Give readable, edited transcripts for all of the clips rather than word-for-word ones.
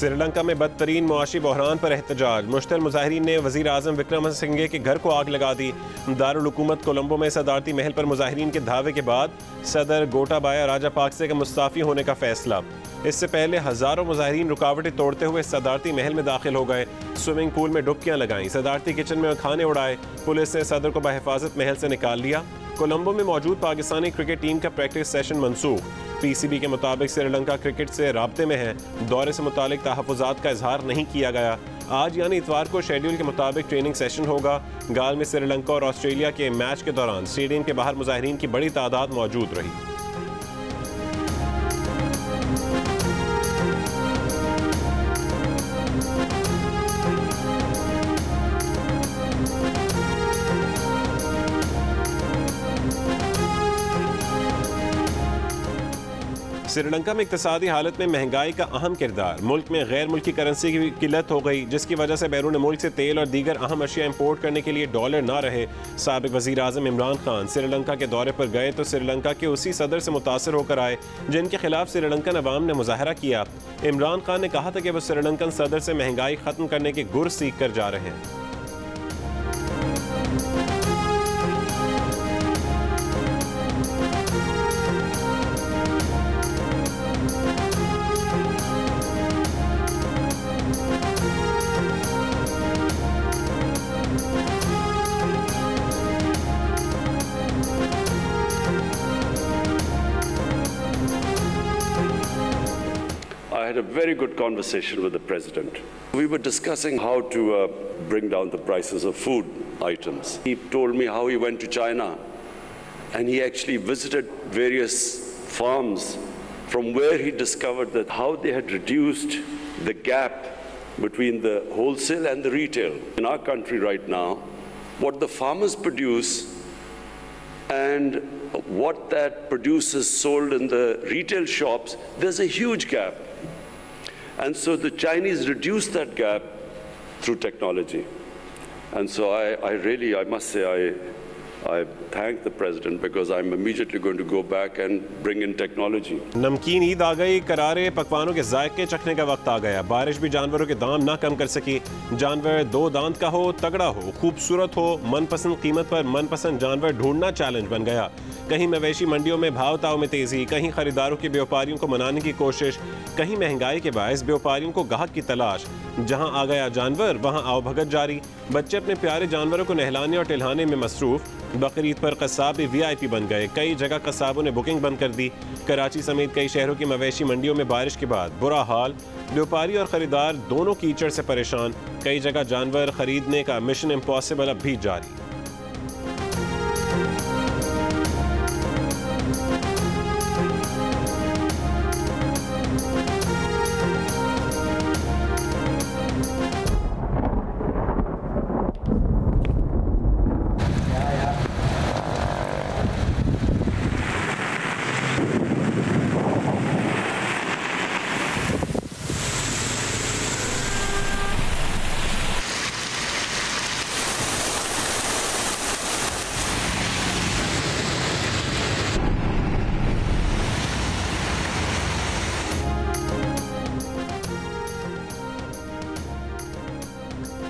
श्रीलंका में बदतरीन मुआशी बहरान पर एहतजाज। मुश्तल मुजाहिरीन ने वज़ीर आज़म विक्रमसिंघे के घर को आग लगा दी। दारुल हुकूमत कोलंबो में सदारती महल पर मुजाहिरीन के धावे के बाद सदर गोटाबाया राजापाक्से का मुस्ताफ़ी होने का फैसला। इससे पहले हज़ारों मुजाहिरीन रुकावटें तोड़ते हुए सदारती महल में दाखिल हो गए। स्विमिंग पूल में डुबकियां लगाईं, सदारती किचन में खाने उड़ाए। पुलिस ने सदर को बहिफाजत महल से निकाल लिया। कोलंबो में मौजूद पाकिस्तानी क्रिकेट टीम का प्रैक्टिस सेशन मनसूख। पीसीबी के मुताबिक श्रीलंका क्रिकेट से राब्ते में है। दौरे से मुतालिक तहफ़्फ़ुज़ात का इजहार नहीं किया गया। आज यानी इतवार को शेड्यूल के मुताबिक ट्रेनिंग सेशन होगा। गाल में श्रीलंका और ऑस्ट्रेलिया के मैच के दौरान स्टेडियम के बाहर मुजाहिरीन की बड़ी तादाद मौजूद रही। श्रीलंका में इक्तिसादी हालत में महंगाई का अहम किरदार। मुल्क में गैर मुल्की करेंसी की किल्लत हो गई, जिसकी वजह से बैरून मुल्क से तेल और दीगर अहम अशिया इंपोर्ट करने के लिए डॉलर ना रहे। साबिक वज़ीर आज़म इमरान खान श्रीलंका के दौरे पर गए तो श्रीलंका के उसी सदर से मुतासर होकर आए जिनके खिलाफ श्रीलंकन अवाम ने मुजाहरा किया। इमरान खान ने कहा था कि वो श्रीलंकन सदर से महंगाई ख़त्म करने के गुर सीख कर जा रहे हैं। I had a very good conversation with the President. We were discussing how to bring down the prices of food items. He told me how he went to China and he actually visited various farms from where he discovered that how they had reduced the gap between the wholesale and the retail. In our country right now, what the farmers produce and what that produce is sold in the retail shops, there's a huge gap. And so the Chinese reduced that gap through technology. And so I must say, I thank the President because I'm immediately going to go back and bring in technology. नमकीन ईद आ गई, करारे पकवानों के जायके चखने का वक्त आ गया। बारिश भी जानवरों के दाम ना कम कर सकी। जानवर दो दांत का हो, तगड़ा हो, खूबसूरत हो, मनपसंद कीमत पर मनपसंद जानवर ढूंढना चैलेंज बन गया। कहीं मवेशी मंडियों में भाव ताव में तेजी, कहीं खरीदारों के व्यापारियों को मनाने की कोशिश, कहीं महंगाई के बायस व्यापारियों को गाहक की तलाश। जहां आ गया जानवर वहां आओ भगत जारी। बच्चे अपने प्यारे जानवरों को नहलाने और टिलहाने में मसरूफ। बकरीद पर कसाब भी VIP बन गए। कई जगह कसाबों ने बुकिंग बंद कर दी। कराची समेत कई शहरों की मवेशी मंडियों में बारिश के बाद बुरा हाल। व्यापारी और खरीदार दोनों कीचड़ से परेशान। कई जगह जानवर खरीदने का मिशन इम्पॉसिबल अब भी जारी।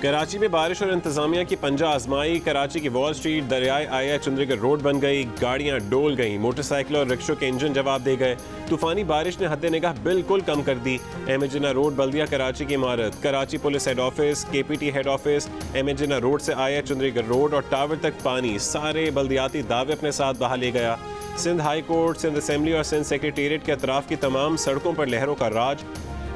कराची में बारिश और इंतजामिया की पंजा आजमाई। कराची की वॉल स्ट्रीट दरियाए आया चंद्रीगढ़ रोड बन गई। गाड़ियां डोल गईं। मोटरसाइकिल और रिक्शों के इंजन जवाब दे गए। तूफानी बारिश ने हद निगाह बिल्कुल कम कर दी। एमएजिना रोड बल्दिया कराची की इमारत, Karachi police head office, KPT head office, M A Jinnah road से आया चंद्रीगढ़ रोड और टावर तक पानी सारे बल्दियाती दावे अपने साथ बहा ले गया। Sindh high court, Sindh assembly और सिंध सेक्रेटेरिएट के अतराफ की तमाम सड़कों पर लहरों का राज।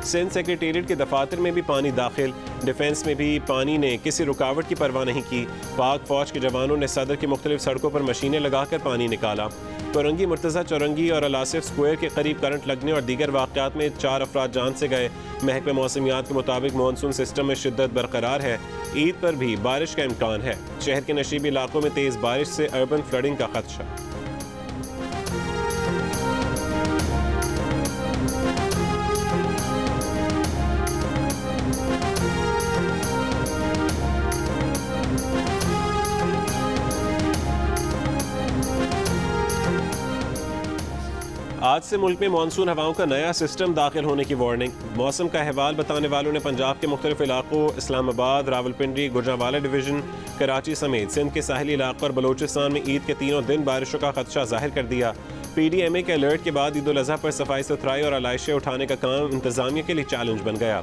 सिंध सेक्रेटेरिएट के दफातर में भी पानी दाखिल। डिफेंस में भी पानी ने किसी रुकावट की परवाह नहीं की। पाक फौज के जवानों ने सदर की मुख्तलिफ सड़कों पर मशीनें लगाकर पानी निकाला। कोरंगी मुर्तज़ा चौरंगी और अलासिफ स्क्वायर के करीब करंट लगने और दीगर वाक़यात में 4 अफराद जान से गए। महकमे मौसमियात के मुताबिक मानसून सिस्टम में शिद्दत बरकरार है। ईद पर भी बारिश का इम्कान है। शहर के नशीबी इलाकों में तेज़ बारिश से अर्बन फ्लडिंग का खदशा। आज से मुल्क में मानसून हवाओं का नया सिस्टम दाखिल होने की वार्निंग। मौसम का अहवाल बताने वालों ने पंजाब के मुख्तलिफ इलाकों इस्लामाबाद, रावलपिंडी, गुजरांवाला डिवीजन, कराची समेत सिंध के साहली इलाकों और बलोचिस्तान में ईद के तीनों दिन बारिशों का खदशा जाहिर कर दिया। PDMA के अलर्ट के बाद ईद उल अजहा पर सफाई सुथराई और आलाइशें उठाने का काम इंतजामिया के लिए चैलेंज बन गया।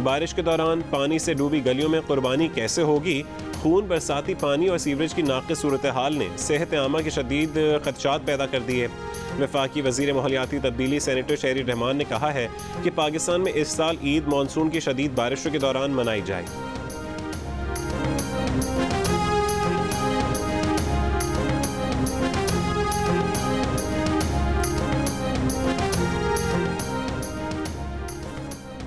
बारिश के दौरान पानी से डूबी गलियों में कुर्बानी कैसे होगी? खून, बरसाती पानी और सीवरेज की नाक़िस सूरत हाल ने सेहत आमा के शदीद खदशात पैदा कर दिए। वफाकी वज़ीर माहौलियाती तब्दीली सेनेटर शहरी रहमान ने कहा है कि पाकिस्तान में इस साल ईद मानसून की शदीद बारिशों के दौरान मनाई जाएगी।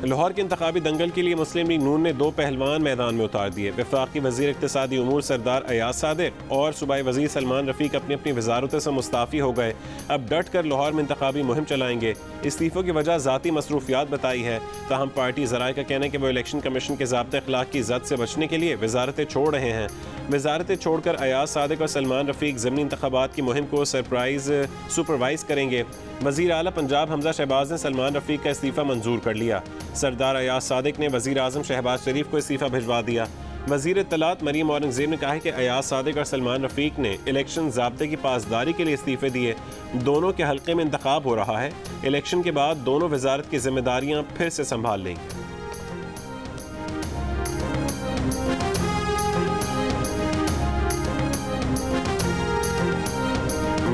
लाहौर के इंतखाबी दंगल के लिए मुस्लिम लीग नून ने 2 पहलवान मैदान में उतार दिए। वफाकी वज़ीर इक़्तिसादी उमूर सरदार अयाज सादिक और सूबाई वज़ीर सलमान रफ़ीक अपनी अपनी वज़ारतों से मुस्ताफ़ी हो गए। अब डट कर लाहौर में इंतखाबी मुहिम चलाएंगे। इस्तीफ़ों की वजह ज़ाती मसरूफियात बताई है। ताहम पार्टी ज़राए का कहना है कि वो इलेक्शन कमीशन के ज़ाब्ते अखलाक की इज़्ज़त से बचने के लिए वज़ारतें छोड़ रहे हैं। वज़ारतें छोड़कर अयाज सादिक और सलमान रफ़ीक ज़मीनी इंतखाबात की मुहिम को सुपरवाइज़ करेंगे। वज़ीर आला पंजाब हमजा शहबाज ने सलमान रफ़ीक का इस्तीफ़ा मंजूर कर लिया। सरदार अयाज सादिक ने वज़ीर आज़म शहबाज शरीफ को इस्तीफ़ा भिजवा दिया। वज़ीर इत्तलात मरीम औरंगज़ेब ने कहा है कि अयाज सादिक और सलमान रफ़ीक ने इलेक्शन ज़ाब्ते की पासदारी के लिए इस्तीफ़े दिए। दोनों के हल्के में इंतखाब हो रहा है। इलेक्शन के बाद दोनों वज़ारत की जिम्मेदारियाँ फिर से संभाल लेंगे।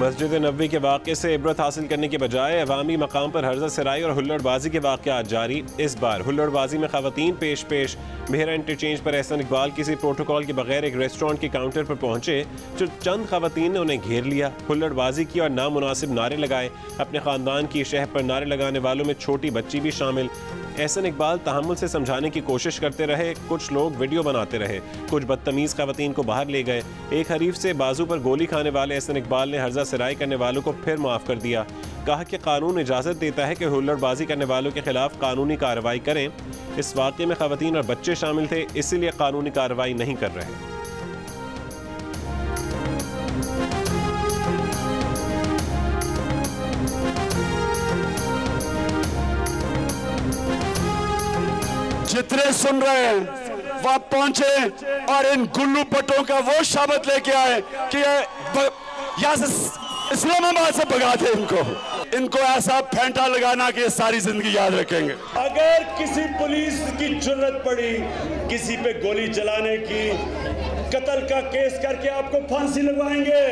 मस्जिद नबवी के वाक़े से इबरत हासिल करने के बजाय अवामी मकाम पर हर्जा सराई और हुल्लड़बाजी के वाक़यात जारी। इस बार हुल्लड़बाजी में ख़वातीन पेश भेरा इंटरचेंज पर एहसन इकबाल किसी प्रोटोकॉल के बगैर एक रेस्टोरेंट के काउंटर पर पहुंचे। जो चंद ख़वातीन ने उन्हें घेर लिया, हुल्लड़बाजी की और नामुनासिब नारे लगाए। अपने ख़ानदान की शह पर नारे लगाने वालों में छोटी बच्ची भी शामिल। एहसन इकबाल तहम्मुल से समझाने की कोशिश करते रहे। कुछ लोग वीडियो बनाते रहे। कुछ बदतमीज़ ख़वातीन को बाहर ले गए। एक हरीफ से बाजू पर गोली खाने वाले एहसन इकबाल ने हर्जा सराई करने वालों को फिर माफ़ कर दिया। कहा कि कानून इजाज़त देता है कि हुल्लड़बाजी करने वालों के खिलाफ कानूनी कार्रवाई करें। इस वाक़े में ख़वातीन और बच्चे शामिल थे, इसीलिए कानूनी कार्रवाई नहीं कर रहे। जितने सुन रहे हैं वह पहुंचे और इन गुल्लू पट्टों का वो शब्द लेके आए कि यहाँ से इस्लामाबाद से भगा दे इनको ऐसा फेंटा लगाना कि सारी जिंदगी याद रखेंगे। अगर किसी पुलिस की जुर्रत पड़ी किसी पे गोली चलाने की, कत्ल का केस करके आपको फांसी लगवाएंगे।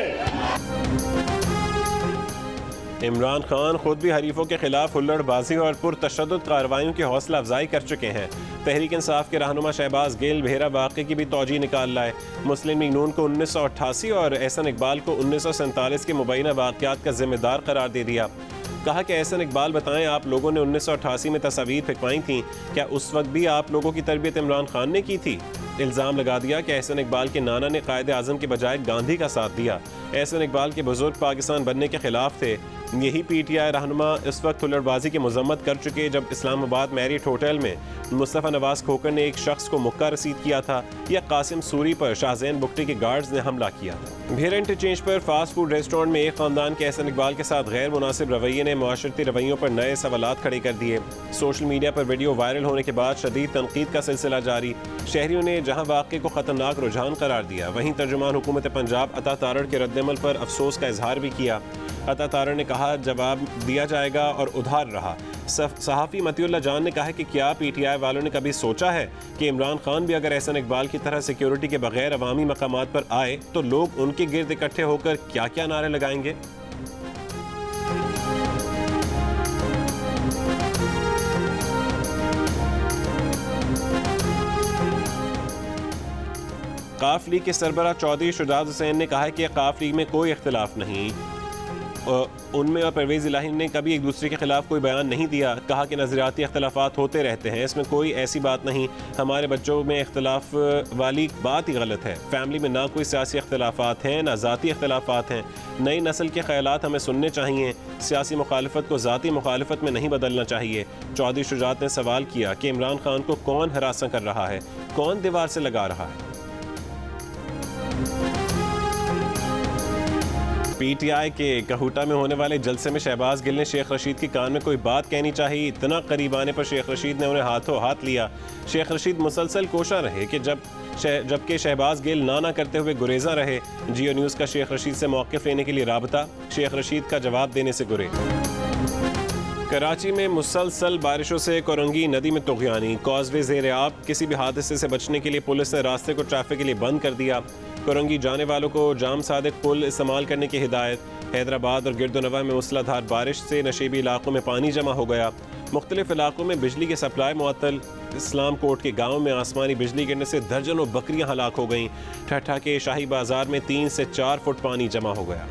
इमरान खान खुद भी हरीफों के खिलाफ हुल्लड़बाजी और पुरतशद्दुद कार्रवाइयों की हौसला अफजाई कर चुके हैं। तहरीक इंसाफ के रहनुमा शहबाज गिल भेरा वाक़े की भी तौजीह निकाल लाए। मुस्लिम लीग नून को 1988 और एहसन इकबाल को 1947 के मुबैना वाक़यात का जिम्मेदार करार दे दिया। कहा कि एहसन इकबाल बताएं, आप लोगों ने 1988 में तस्वीर फिकवाई थी, क्या उस वक्त भी आप लोगों की तरबियत इमरान खान ने की थी? इल्ज़ाम लगा दिया कि एहसन इकबाल के नाना ने कायदे आज़म के बजाय गांधी का साथ दिया। एहसन इकबाल के बुजुर्ग पाकिस्तान बनने के खिलाफ थे। यही PTI रहनुमा इस वक्त हुल्लड़बाजी की मजम्मत कर चुके जब इस्लामाबाद मैरियट होटल में मुस्तफ़ा नवाज खोकर ने एक शख्स को मुक्का रसीद किया था, या कासिम सूरी पर शाहजैन बुगटी के गार्ड्स ने हमला किया था। भेरा इंटरचेंज पर फास्ट फूड रेस्टोरेंट में एक ख़ानदान के एहसन इकबाल के साथ गैर मुनासिब रवैये ने मुआशरती रवैयों पर नए सवालात खड़े कर दिए। सोशल मीडिया पर वीडियो वायरल होने के बाद शदीद तनकीद का सिलसिला जारी। शहरियों ने जहाँ वाक़े को ख़तरनाक रुझान करार दिया, वहीं तर्जुमान हुकूमत पंजाब अता तारड़ के रद्दमल पर अफसोस का इजहार भी किया। अता तारड़ ने कहा, जवाब दिया जाएगा और उधार रहा। सहाफ़ी मतीउल्ला जान ने कहा कि क्या PTI वालों ने कभी सोचा है कि इमरान खान भी अगर एहसन इकबाल की तरह सिक्योरिटी के बगैर अवामी मकामात पर आए तो लोग उनके गिर्द इकट्ठे होकर क्या क्या नारे लगाएंगे। काफ लीग के सरबराह चौधरी शुजात हुसैन ने कहा है कि काफ लीग में कोई इख्तिलाफ नहीं। उनमें और परवेज़ इलाही ने कभी एक दूसरे के खिलाफ कोई बयान नहीं दिया। कहा कि नज़रियाती इख्तिलाफात होते रहते हैं, इसमें कोई ऐसी बात नहीं। हमारे बच्चों में इख्तिलाफ वाली बात ही गलत है। फैमिली में ना कोई सियासी इख्तिलाफात हैं ना ज़ाती इख्तिलाफात हैं। नई नस्ल के ख्यालात हमें सुनने चाहिए। सियासी मुखालफत को ज़ाती मुखालफत में नहीं बदलना चाहिए। चौधरी शुजात ने सवाल किया कि इमरान खान को कौन हरासा कर रहा है, कौन दीवार से लगा रहा है। PTI के कहूटा में होने वाले जलसे में शहबाज गिल ने शेख रशीद के कान में कोई बात कहनी चाहिए। इतना करीब आने पर शेख रशीद ने उन्हें हाथों हाथ लिया। शेख रशीद मुसलसल कोशा रहे कि जबकि शहबाज गिल ना करते हुए गुरेजा रहे। जियो न्यूज़ का शेख रशीद से मौक़िफ़ लेने के लिए राबता, शेख रशीद का जवाब देने से गुरे। कराची में मुसलसल बारिशों से कोरंगी नदी में तुग़यानी, कॉजवे ज़ेर आब। किसी भी हादसे से बचने के लिए पुलिस ने रास्ते को ट्रैफिक के लिए बंद कर दिया। कोरंगी जाने वालों को जाम सादिक पुल इस्तेमाल करने की हिदायत। हैदराबाद और गिरदोनवा में मूसलाधार बारिश से नशेबी इलाकों में पानी जमा हो गया। मुख्तलिफ इलाकों में बिजली की सप्लाई मुअत्तल। इस्लाम कोट के गाँव में आसमानी बिजली गिरने से दर्जनों बकरियां हलाक हो गईं। ठट्ठा के शाही बाजार में 3 से 4 फुट पानी जमा हो गया।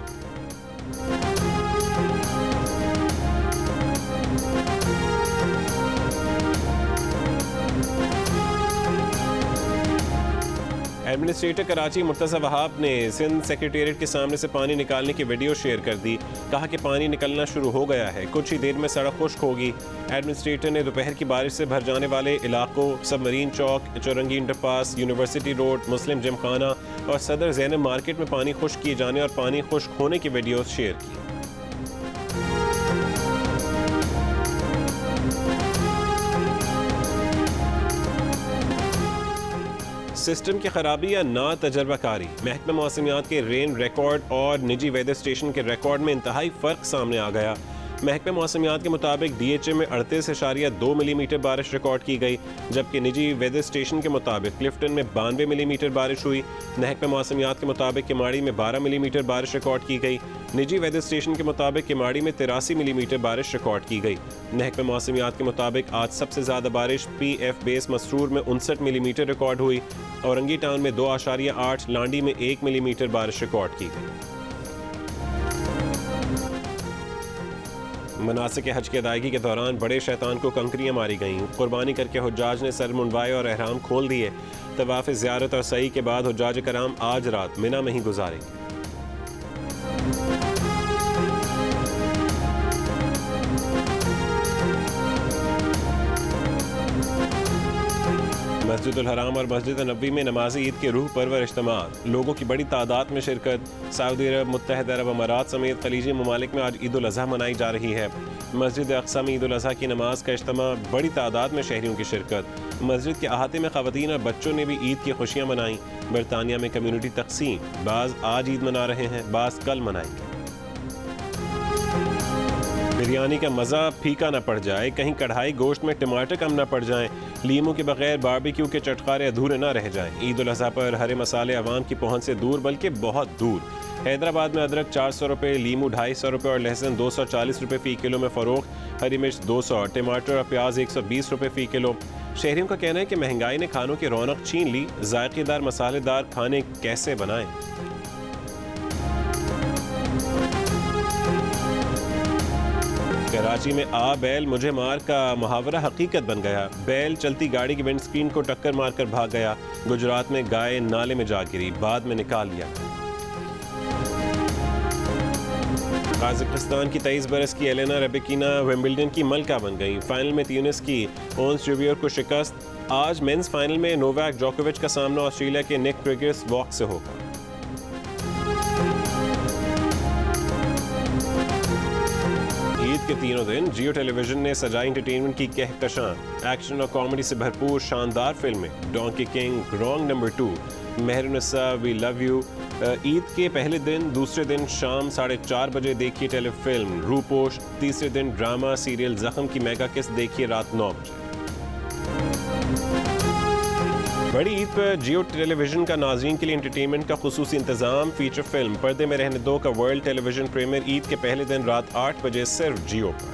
एडमिनिस्ट्रेटर कराची मुर्तज़ा वहाब ने सिंध सेक्रेटेरिएट के सामने से पानी निकालने की वीडियो शेयर कर दी। कहा कि पानी निकलना शुरू हो गया है, कुछ ही देर में सड़क खुश्क होगी। एडमिनिस्ट्रेटर ने दोपहर की बारिश से भर जाने वाले इलाकों सबमरीन चौक, चौरंगी इंटरपास, यूनिवर्सिटी रोड, मुस्लिम जिमखाना और सदर ज़ैनब मार्केट में पानी खुश्क किए जाने और पानी खुश्क होने की वीडियो शेयर की। सिस्टम की खराबी या ना तजर्बाकारी। महकमा मौसमियात के रेन रिकॉर्ड और निजी वेदर स्टेशन के रिकॉर्ड में इंतहाई फ़र्क सामने आ गया। महकमा मौसमियात के मुताबिक DHA में 38.2 मिलीमीटर बारिश रिकॉर्ड की गई, जबकि निजी वेदर स्टेशन के मुताबिक क्लिफ्टन में 92 मिलीमीटर बारिश हुई। महकमा मौसमियात के मुताबिक किमाड़ी में 12 मिलीमीटर बारिश रिकॉर्ड की गई। निजी वेदर स्टेशन के मुताबिक किमाड़ी में 83 मिलीमीटर बारिश रिकॉर्ड की गई। महकमा मौसमियात के मुताबिक आज सबसे ज़्यादा बारिश PF बेस मसरूर में 59 मिलीमीटर रिकॉर्ड हुई। औरंगी टाउन में 2.8, लांडी में 1 मिलीमीटर बारिश रिकॉर्ड की गई। मनासिक हज की अदायगी के दौरान बड़े शैतान को कंकरियां मारी गईं। कुर्बानी करके हुज्जाज ने सर मुंडवाए और एहराम खोल दिए। तवाफ़ ज़ियारत और सई के बाद हुज्जाज कराम आज रात मिना में ही गुजारेंगे। मस्जिद हराम और मस्जिद नबी में नमाज़ी ईद के रूह परवर इज्तिमात। लोगों की बड़ी तादाद में शिरकत। सऊदी अरब, मुत्तहिदा अरब अमारात समेत खलीजी ममालिक में आज ईद उल अज़हा मनाई जा रही है। मस्जिद अक़सा में ईद उल अज़हा की नमाज का इज्तिमा, बड़ी तादाद में शहरियों की शिरकत। मस्जिद के अहाते में ख़वातीन और बच्चों ने भी ईद की खुशियाँ मनाई। बरतानिया में कम्यूनिटी तकसीम, बाज़ आज ईद मना रहे हैं, बाज़ कल मनाएंगे। बिरयानी का मज़ा फीका न पड़ जाए, कहीं कढ़ाई गोश्त में टमाटर कम न पड़ जाएं, लीमू के बगैर बारबेक्यू के चटखारे अधूरे न रह जाएं। ईद उल अज़हा पर हरे मसाले अवाम की पहुंच से दूर, बल्कि बहुत दूर। हैदराबाद में अदरक 400 रुपये, लीमू 250 रुपये और लहसुन 240 रुपये फ़ी किलो में फ़रोख्त। हरी मिर्च 200, टमाटर और प्याज 120 रुपये फ़ी किलो। शहरियों का कहना है कि महंगाई ने खानों की रौनक छीन ली। जायकेदार मसालेदार खाने कैसे बनाएं? कराची में आ बैल मुझे मार का मुहावरा हकीकत बन गया। बैल चलती गाड़ी की विंड स्क्रीन को टक्कर मारकर भाग गया। गुजरात में गाय नाले में जा गिरी, बाद में निकाल लिया। काज़ाकिस्तान की 23 बरस की एलेना रबेकिना विंबलडन की मलका बन गई। फाइनल में ट्यूनिस की ओन्स जूबियर को शिकस्त। आज मेंस फाइनल में नोवाक जोकोविच का सामना ऑस्ट्रेलिया के निक क्रिगिस वॉक से होगा। ईद के तीनों दिन जियो टेलीविजन ने सजाई इंटरटेनमेंट की कहकशां। एक्शन और कॉमेडी से भरपूर शानदार फिल्में, Donkey King, wrong number 2, Mehrunnisa, we love you. Eid के पहले दिन, दूसरे दिन शाम 4:30 बजे देखिए टेलीफिल्म रूपोश। तीसरे दिन ड्रामा सीरियल जख्म की मेगा किस्त देखिए रात 9 बजे। बड़ी ईद पर जियो टेलीविजन का नाज़रीन के लिए एंटरटेनमेंट का खुसूसी इंतजाम। फीचर फिल्म पर्दे में रहने दो का वर्ल्ड टेलीविजन प्रीमियर ईद के पहले दिन रात 8 बजे सिर्फ जियो पर।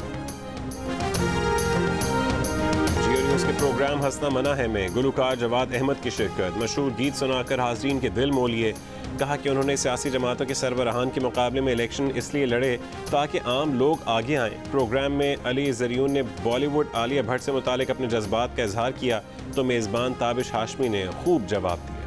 जियो न्यूज़ के प्रोग्राम हंसना मना है में गुलकार जवाद अहमद की शिरकत। मशहूर गीत सुनाकर हाज़रीन के दिल मोह लिए। कहा कि उन्होंने सियासी जमातों के सरबराहान के मुकाबले में इलेक्शन इसलिए लड़े ताकि आम लोग आगे आएँ। प्रोग्राम में अली ज़रियून ने बॉलीवुड आलिया भट्ट से मुतालिक अपने जज्बात का इजहार किया तो मेज़बान ताबिश हाशमी ने खूब जवाब दिया।